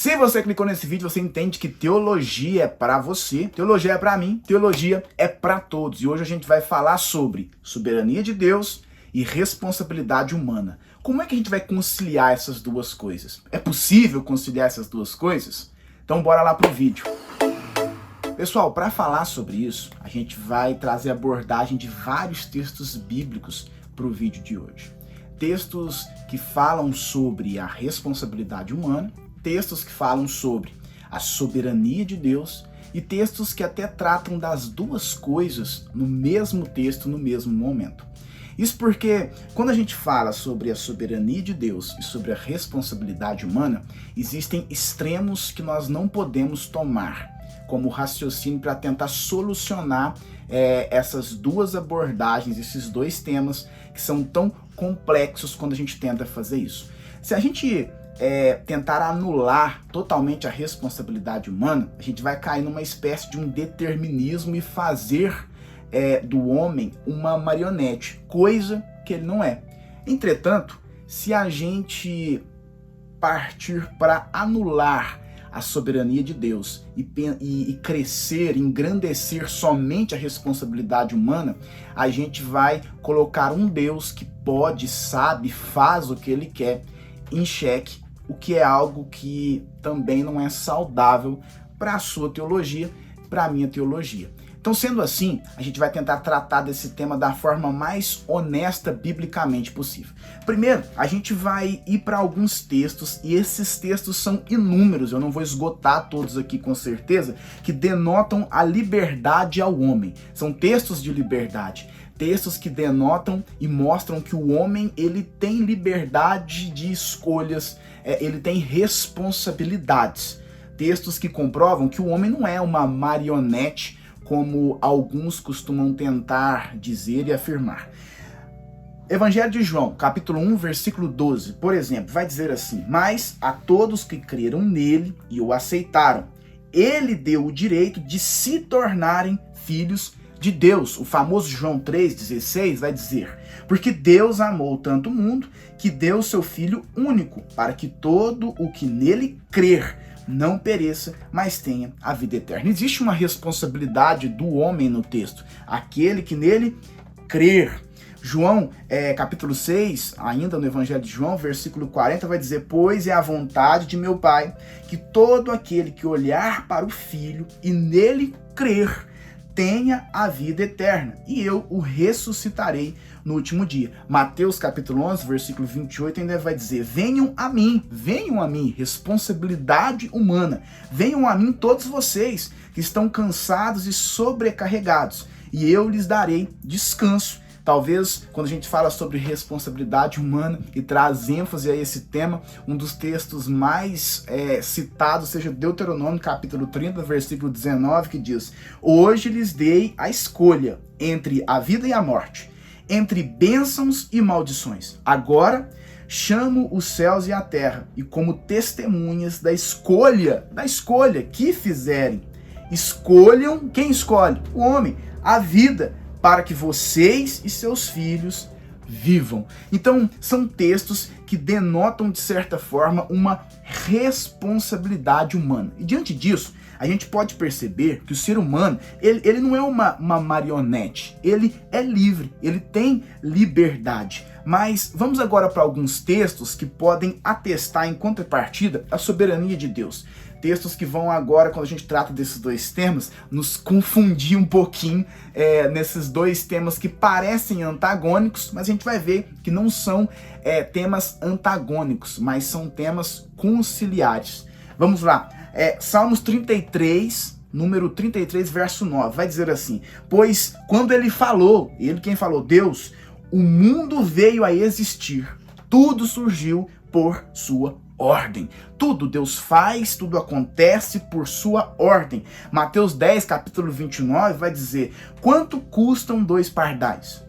Se você clicou nesse vídeo, você entende que teologia é para você, teologia é para mim, teologia é para todos. E hoje a gente vai falar sobre soberania de Deus e responsabilidade humana. Como é que a gente vai conciliar essas duas coisas? É possível conciliar essas duas coisas? Então bora lá pro vídeo. Pessoal, para falar sobre isso, a gente vai trazer abordagem de vários textos bíblicos para o vídeo de hoje. Textos que falam sobre a responsabilidade humana, textos que falam sobre a soberania de Deus e textos que até tratam das duas coisas no mesmo texto, no mesmo momento. Isso porque quando a gente fala sobre a soberania de Deus e sobre a responsabilidade humana, existem extremos que nós não podemos tomar como raciocínio para tentar solucionar essas duas abordagens, esses dois temas que são tão complexos quando a gente tenta fazer isso. Se a gente tentar anular totalmente a responsabilidade humana, a gente vai cair numa espécie de um determinismo e fazer do homem uma marionete, coisa que ele não é. Entretanto, se a gente partir para anular a soberania de Deus e crescer, engrandecer somente a responsabilidade humana, a gente vai colocar um Deus que pode, sabe, faz o que ele quer em xeque, o que é algo que também não é saudável para a sua teologia, para a minha teologia. Então, sendo assim, a gente vai tentar tratar desse tema da forma mais honesta biblicamente possível. Primeiro, a gente vai ir para alguns textos, e esses textos são inúmeros, eu não vou esgotar todos aqui com certeza, que denotam a liberdade ao homem. São textos de liberdade, textos que denotam e mostram que o homem ele tem liberdade de escolhas, ele tem responsabilidades. Textos que comprovam que o homem não é uma marionete, como alguns costumam tentar dizer e afirmar. Evangelho de João, capítulo 1, versículo 12, por exemplo, vai dizer assim: mas a todos que creram nele e o aceitaram, ele deu o direito de se tornarem filhos de Deus. O famoso João 3,16 vai dizer: porque Deus amou tanto o mundo que deu o seu Filho único, para que todo o que nele crer não pereça, mas tenha a vida eterna. Existe uma responsabilidade do homem no texto, aquele que nele crer. João, capítulo 6, ainda no Evangelho de João, versículo 40, vai dizer: pois é a vontade de meu Pai, que todo aquele que olhar para o Filho e nele crer, tenha a vida eterna, e eu o ressuscitarei no último dia. Mateus capítulo 11, versículo 28 ainda vai dizer: venham a mim, responsabilidade humana, venham a mim todos vocês que estão cansados e sobrecarregados, e eu lhes darei descanso. Talvez, quando a gente fala sobre responsabilidade humana e traz ênfase a esse tema, um dos textos mais citados seja Deuteronômio, capítulo 30, versículo 19, que diz: hoje lhes dei a escolha entre a vida e a morte, entre bênçãos e maldições. Agora chamo os céus e a terra, e como testemunhas da escolha que fizerem. Escolham, quem escolhe? O homem, a vida, para que vocês e seus filhos vivam. Então, são textos que denotam, de certa forma, uma responsabilidade humana. E diante disso, a gente pode perceber que o ser humano, ele não é uma marionete, ele é livre, ele tem liberdade. Mas vamos agora para alguns textos que podem atestar em contrapartida a soberania de Deus. Textos que vão agora, quando a gente trata desses dois temas, nos confundir um pouquinho nesses dois temas que parecem antagônicos, mas a gente vai ver que não são temas antagônicos, mas são temas conciliares. Vamos lá, Salmos 33, número 33, verso 9, vai dizer assim: pois quando ele falou, ele quem falou? Deus, o mundo veio a existir, tudo surgiu por sua ordem. Tudo Deus faz, tudo acontece por sua ordem. Mateus 10, capítulo 29, vai dizer: quanto custam 2 pardais?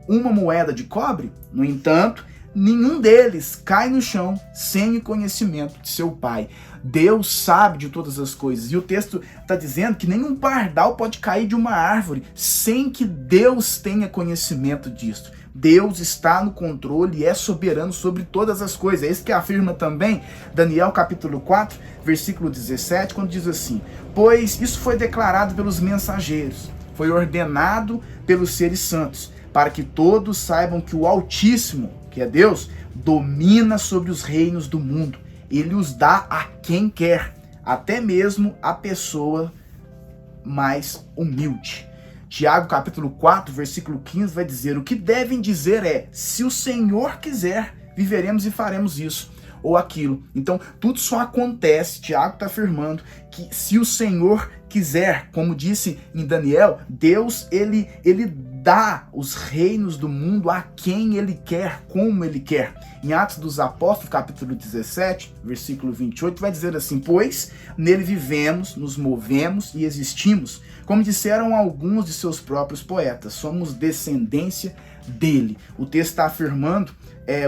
Uma moeda de cobre? No entanto, nenhum deles cai no chão sem o conhecimento de seu Pai. Deus sabe de todas as coisas. E o texto está dizendo que nenhum pardal pode cair de uma árvore sem que Deus tenha conhecimento disso. Deus está no controle e é soberano sobre todas as coisas. É isso que afirma também Daniel capítulo 4, versículo 17, quando diz assim: pois isso foi declarado pelos mensageiros, foi ordenado pelos seres santos, para que todos saibam que o Altíssimo, que é Deus, domina sobre os reinos do mundo. Ele os dá a quem quer, até mesmo a pessoa mais humilde. Tiago capítulo 4, versículo 15 vai dizer: o que devem dizer é: se o Senhor quiser, viveremos e faremos isso ou aquilo. Então, tudo só acontece, Tiago está afirmando, que se o Senhor quiser, como disse em Daniel, Deus, ele dá os reinos do mundo a quem ele quer, como ele quer. Em Atos dos Apóstolos, capítulo 17, versículo 28, vai dizer assim: pois nele vivemos, nos movemos e existimos, como disseram alguns de seus próprios poetas, somos descendência dele. O texto está afirmando,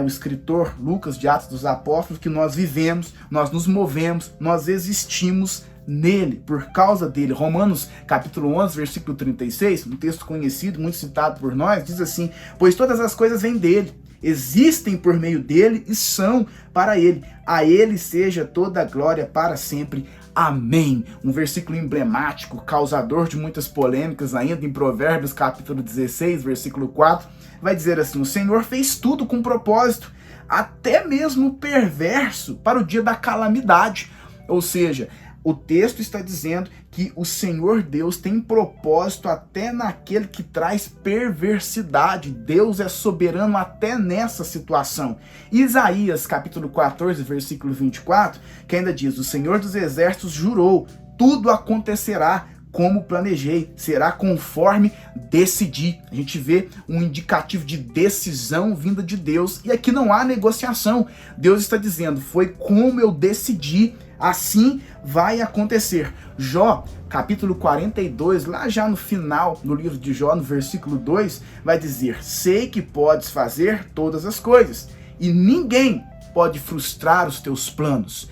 o escritor Lucas de Atos dos Apóstolos, que nós vivemos, nós nos movemos, nós existimos nele, por causa dele. Romanos capítulo 11, versículo 36, um texto conhecido, muito citado por nós, diz assim: pois todas as coisas vêm dele, existem por meio dele e são para ele. A ele seja toda a glória para sempre. Amém. Um versículo emblemático, causador de muitas polêmicas ainda, em Provérbios capítulo 16, versículo 4, vai dizer assim: o Senhor fez tudo com propósito, até mesmo o perverso para o dia da calamidade. Ou seja, o texto está dizendo que o Senhor Deus tem propósito até naquele que traz perversidade. Deus é soberano até nessa situação. Isaías capítulo 14, versículo 24, que ainda diz: o Senhor dos Exércitos jurou, tudo acontecerá como planejei, será conforme decidi. A gente vê um indicativo de decisão vinda de Deus, e aqui não há negociação. Deus está dizendo: foi como eu decidi, assim vai acontecer. Jó, capítulo 42, lá já no final, no livro de Jó, no versículo 2, vai dizer: sei que podes fazer todas as coisas, e ninguém pode frustrar os teus planos.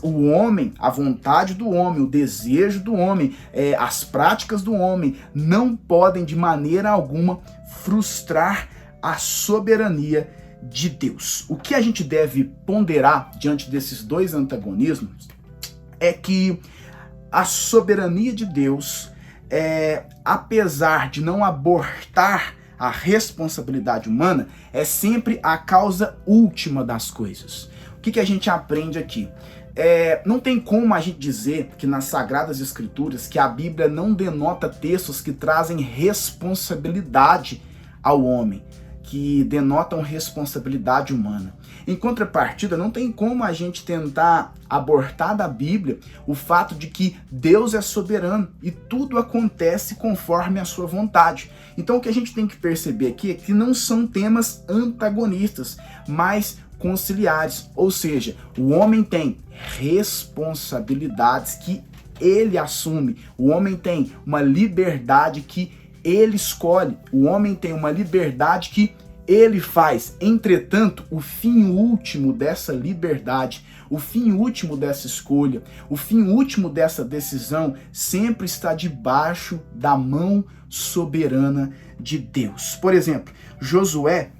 O homem, a vontade do homem, o desejo do homem, as práticas do homem não podem de maneira alguma frustrar a soberania de Deus. O que a gente deve ponderar diante desses dois antagonismos é que a soberania de Deus, apesar de não abortar a responsabilidade humana, é sempre a causa última das coisas. O que a gente aprende aqui? Não tem como a gente dizer que nas Sagradas Escrituras que a Bíblia não denota textos que trazem responsabilidade ao homem, que denotam responsabilidade humana. Em contrapartida, não tem como a gente tentar abortar da Bíblia o fato de que Deus é soberano e tudo acontece conforme a sua vontade. Então o que a gente tem que perceber aqui é que não são temas antagonistas, mas conciliares. Ou seja, o homem tem responsabilidades que ele assume, o homem tem uma liberdade que ele escolhe, o homem tem uma liberdade que ele faz. Entretanto, o fim último dessa liberdade, o fim último dessa escolha, o fim último dessa decisão sempre está debaixo da mão soberana de Deus. Por exemplo, Josué,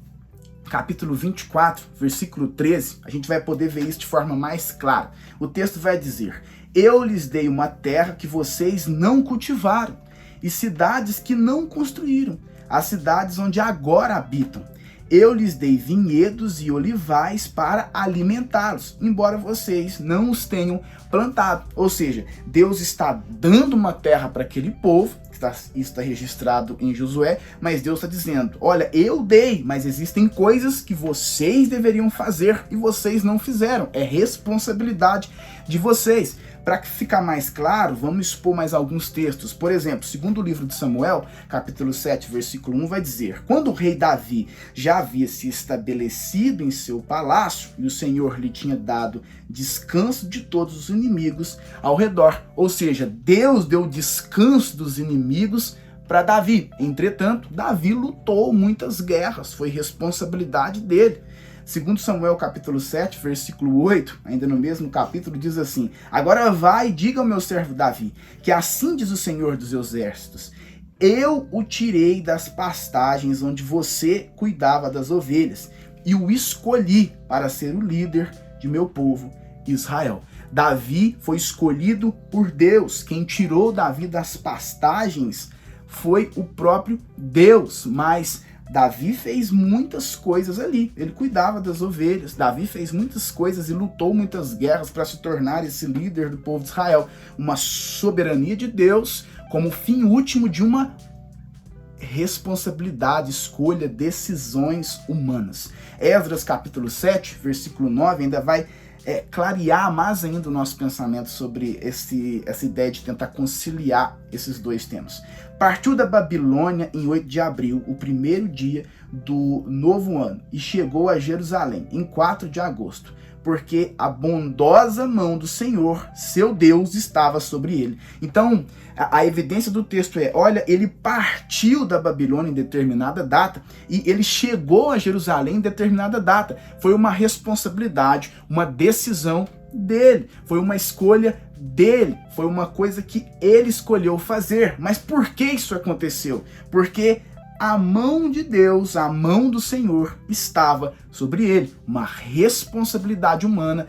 capítulo 24, versículo 13, a gente vai poder ver isso de forma mais clara. O texto vai dizer: eu lhes dei uma terra que vocês não cultivaram, e cidades que não construíram, as cidades onde agora habitam. Eu lhes dei vinhedos e olivais para alimentá-los, embora vocês não os tenham plantado. Ou seja, Deus está dando uma terra para aquele povo, isso está registrado em Josué, mas Deus está dizendo: olha, eu dei, mas existem coisas que vocês deveriam fazer e vocês não fizeram. É responsabilidade de vocês. Para ficar mais claro, vamos expor mais alguns textos. Por exemplo, segundo o livro de Samuel, capítulo 7, versículo 1, vai dizer: quando o rei Davi já havia se estabelecido em seu palácio, e o Senhor lhe tinha dado descanso de todos os inimigos ao redor. Ou seja, Deus deu descanso dos inimigos para Davi. Entretanto, Davi lutou muitas guerras, foi responsabilidade dele. Segundo Samuel capítulo 7, versículo 8, ainda no mesmo capítulo, diz assim: agora vai e diga ao meu servo Davi, que assim diz o Senhor dos exércitos: eu o tirei das pastagens onde você cuidava das ovelhas e o escolhi para ser o líder de meu povo Israel. Davi foi escolhido por Deus. Quem tirou Davi das pastagens foi o próprio Deus, mas Davi fez muitas coisas ali. Ele cuidava das ovelhas. Davi fez muitas coisas e lutou muitas guerras para se tornar esse líder do povo de Israel. Uma soberania de Deus como fim último de uma responsabilidade, escolha, decisões humanas. Esdras capítulo 7, versículo 9, ainda vai clarear mais ainda o nosso pensamento sobre essa ideia de tentar conciliar esses dois temas. Partiu da Babilônia em 8 de abril, o primeiro dia do novo ano, e chegou a Jerusalém em 4 de agosto, porque a bondosa mão do Senhor, seu Deus, estava sobre ele. Então, a evidência do texto é, olha, ele partiu da Babilônia em determinada data e ele chegou a Jerusalém em determinada data. Foi uma responsabilidade, uma decisão dele, foi uma escolha dele, foi uma coisa que ele escolheu fazer. Mas por que isso aconteceu? Porque a mão de Deus, a mão do Senhor estava sobre ele. Uma responsabilidade humana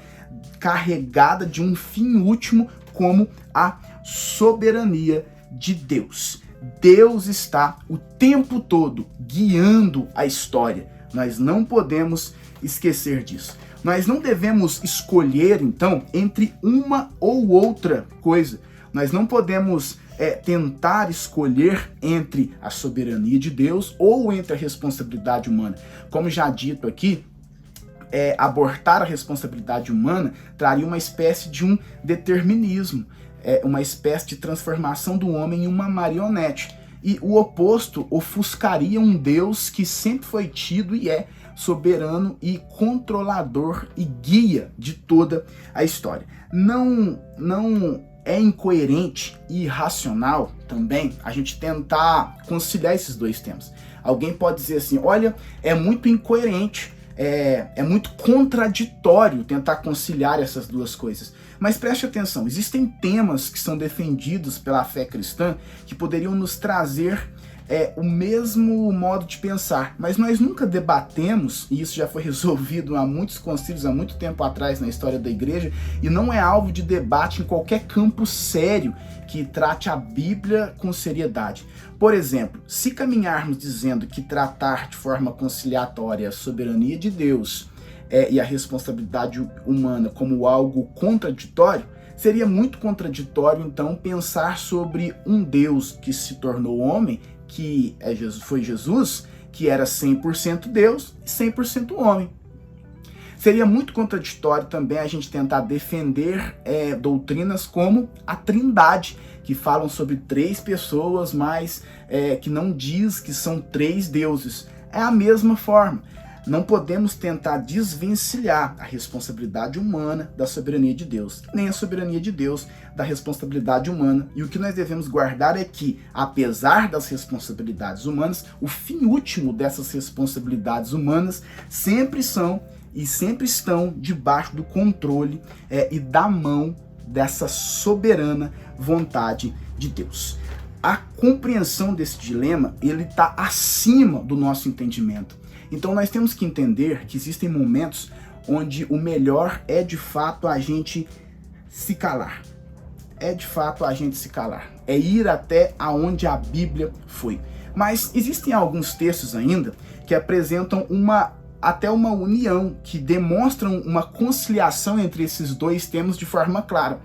carregada de um fim último como a soberania de Deus. Deus está o tempo todo guiando a história. Nós não podemos esquecer disso. Nós não devemos escolher, então, entre uma ou outra coisa. Nós não podemos tentar escolher entre a soberania de Deus ou entre a responsabilidade humana. Como já dito aqui, abortar a responsabilidade humana traria uma espécie de um determinismo, uma espécie de transformação do homem em uma marionete. E o oposto ofuscaria um Deus que sempre foi tido e é soberano e controlador e guia de toda a história. Não é incoerente e irracional também a gente tentar conciliar esses dois temas. Alguém pode dizer assim, olha, é muito incoerente, é muito contraditório tentar conciliar essas duas coisas. Mas preste atenção, existem temas que são defendidos pela fé cristã que poderiam nos trazer o mesmo modo de pensar, mas nós nunca debatemos, e isso já foi resolvido há muitos concílios, há muito tempo atrás na história da igreja, e não é alvo de debate em qualquer campo sério que trate a Bíblia com seriedade. Por exemplo, se caminharmos dizendo que tratar de forma conciliatória a soberania de Deus e a responsabilidade humana como algo contraditório, seria muito contraditório então pensar sobre um Deus que se tornou homem, que foi Jesus, que era 100% Deus e 100% homem. Seria muito contraditório também a gente tentar defender doutrinas como a Trindade, que falam sobre 3 pessoas, mas que não diz que são 3 deuses. É a mesma forma. Não podemos tentar desvencilhar a responsabilidade humana da soberania de Deus, nem a soberania de Deus da responsabilidade humana. E o que nós devemos guardar é que, apesar das responsabilidades humanas, o fim último dessas responsabilidades humanas sempre são e sempre estão debaixo do controle e da mão dessa soberana vontade de Deus. A compreensão desse dilema, ele está acima do nosso entendimento. Então nós temos que entender que existem momentos onde o melhor é de fato a gente se calar. É de fato a gente se calar. É ir até aonde a Bíblia foi. Mas existem alguns textos ainda que apresentam até uma união, que demonstram uma conciliação entre esses dois temas de forma clara.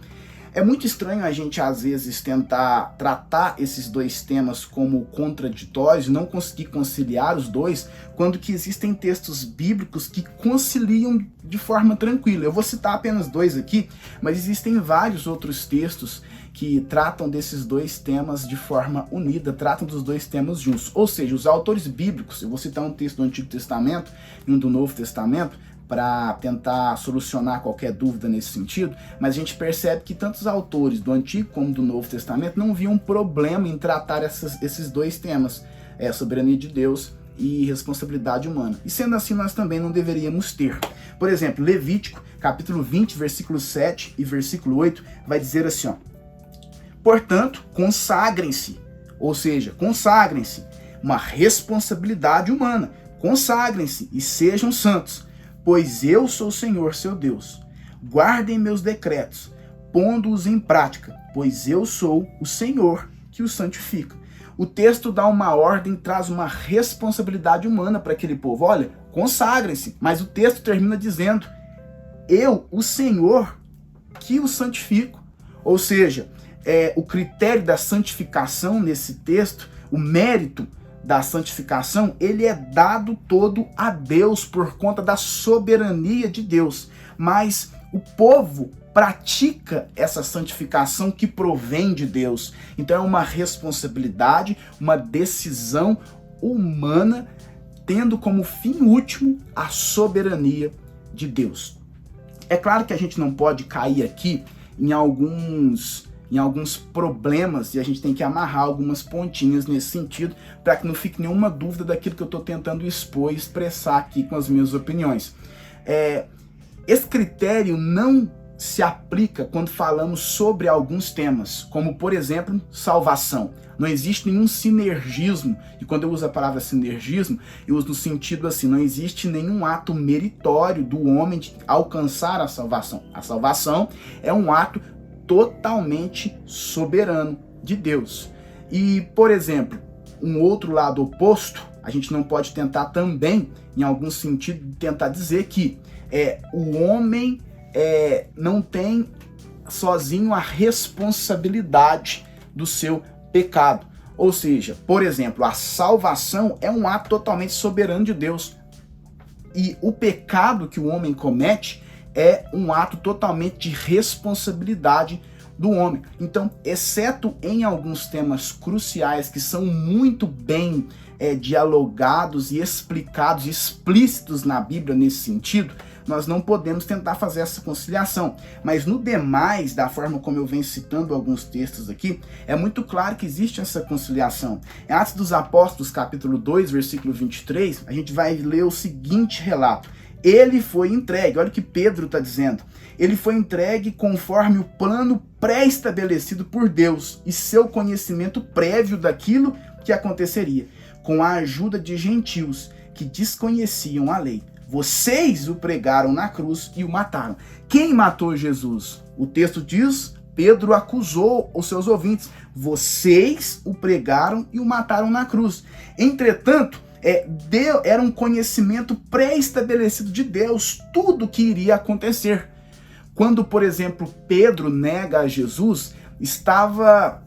É muito estranho a gente, às vezes, tentar tratar esses dois temas como contraditórios, não conseguir conciliar os dois, quando que existem textos bíblicos que conciliam de forma tranquila. Eu vou citar apenas 2 aqui, mas existem vários outros textos que tratam desses dois temas de forma unida, tratam dos dois temas juntos. Ou seja, os autores bíblicos, eu vou citar um texto do Antigo Testamento e um do Novo Testamento, para tentar solucionar qualquer dúvida nesse sentido, mas a gente percebe que tanto os autores do Antigo como do Novo Testamento não viam problema em tratar esses dois temas, soberania de Deus e responsabilidade humana. E sendo assim, nós também não deveríamos ter. Por exemplo, Levítico, capítulo 20, versículo 7 e versículo 8, vai dizer assim, ó: portanto, consagrem-se, Ou seja, consagrem-se, uma responsabilidade humana. Consagrem-se e sejam santos, pois eu sou o Senhor, seu Deus. Guardem meus decretos, pondo-os em prática, pois eu sou o Senhor que os santifica. O texto dá uma ordem, traz uma responsabilidade humana para aquele povo. Olha, consagrem-se, mas o texto termina dizendo: eu, o Senhor, que os santifico. Ou seja, o critério da santificação nesse texto, o mérito da santificação, ele é dado todo a Deus por conta da soberania de Deus. Mas o povo pratica essa santificação que provém de Deus. Então é uma responsabilidade, uma decisão humana, tendo como fim último a soberania de Deus. É claro que a gente não pode cair aqui em alguns problemas, e a gente tem que amarrar algumas pontinhas nesse sentido, para que não fique nenhuma dúvida daquilo que eu estou tentando expor e expressar aqui com as minhas opiniões. Esse critério não se aplica quando falamos sobre alguns temas, como, por exemplo, salvação. Não existe nenhum sinergismo, e quando eu uso a palavra sinergismo, eu uso no sentido assim: não existe nenhum ato meritório do homem de alcançar a salvação. A salvação é um ato totalmente soberano de Deus. E, por exemplo, um outro lado oposto, a gente não pode tentar também, em algum sentido, tentar dizer que o homem não tem sozinho a responsabilidade do seu pecado. Ou seja, por exemplo, a salvação é um ato totalmente soberano de Deus. E o pecado que o homem comete é um ato totalmente de responsabilidade do homem. Então, exceto em alguns temas cruciais que são muito bem dialogados e explicados, explícitos na Bíblia nesse sentido, nós não podemos tentar fazer essa conciliação. Mas no demais, da forma como eu venho citando alguns textos aqui, é muito claro que existe essa conciliação. Em Atos dos Apóstolos, capítulo 2, versículo 23, a gente vai ler o seguinte relato: ele foi entregue, olha o que Pedro está dizendo, ele foi entregue conforme o plano pré-estabelecido por Deus e seu conhecimento prévio daquilo que aconteceria, com a ajuda de gentios que desconheciam a lei. Vocês o pregaram na cruz e o mataram. Quem matou Jesus? O texto diz: Pedro acusou os seus ouvintes. Vocês o pregaram e o mataram na cruz. Entretanto, era um conhecimento pré-estabelecido de Deus, tudo que iria acontecer. Quando, por exemplo, Pedro nega a Jesus, estava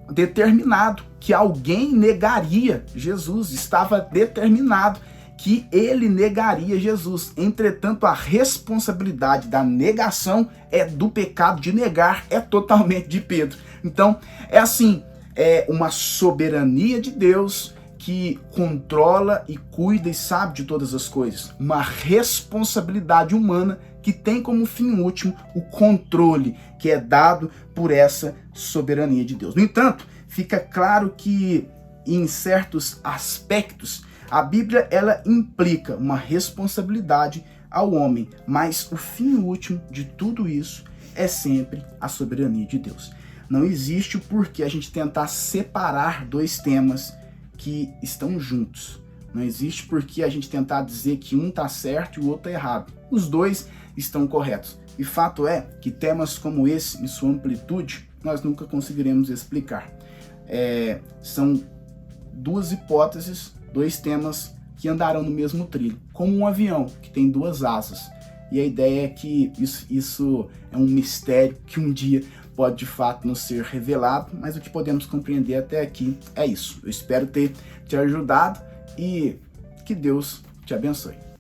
determinado que alguém negaria Jesus, estava determinado que ele negaria Jesus. Entretanto, a responsabilidade da negação do pecado de negar é totalmente de Pedro. Então, é uma soberania de Deus que controla e cuida e sabe de todas as coisas. Uma responsabilidade humana que tem como fim último o controle que é dado por essa soberania de Deus. No entanto, fica claro que em certos aspectos a Bíblia ela implica uma responsabilidade ao homem, mas o fim último de tudo isso é sempre a soberania de Deus. Não existe o porquê a gente tentar separar dois temas que estão juntos. Não existe porquê a gente tentar dizer que um está certo e o outro está errado. Os dois estão corretos. E fato é que temas como esse, em sua amplitude, nós nunca conseguiremos explicar. São duas hipóteses, dois temas que andarão no mesmo trilho, como um avião que tem duas asas. E a ideia é que isso é um mistério que um dia pode de fato nos ser revelado, mas o que podemos compreender até aqui é isso. Eu espero ter te ajudado e que Deus te abençoe.